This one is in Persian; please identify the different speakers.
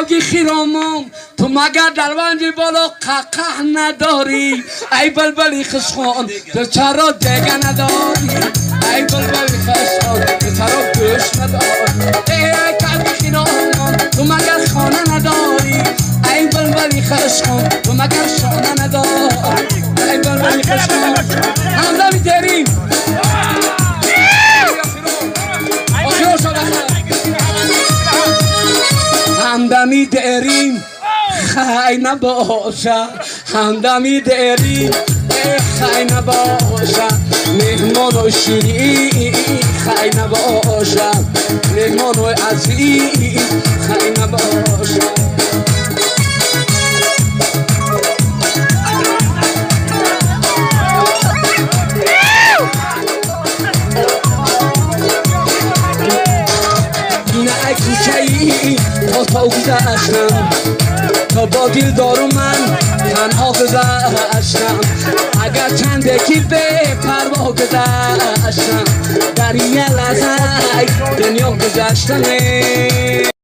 Speaker 1: کبگی خیرامون تو مگر درونجی بالا قهقه نداری ای بلبلی خشخان تو چرا دیگه نداری ای بلبلی خشخان تو چرا گوش نداری ای کبگی خیرامون تو مگر خانه نداری ای بلبلی خشخان تو مگر شانه نداری ای بلبلی خشخان همدمی داریم همدمی داریم خی نباشه همدمی داریم خی نباشه مهمان و شیرین خی نباشه مهمان و عزیز خی نباشه نه کوچه‌ای تا گذشتم تا با دل دارو من تنها گذشتم اگر چند یکی به پروا گذشتم در یه لحظه دنیا گذشتم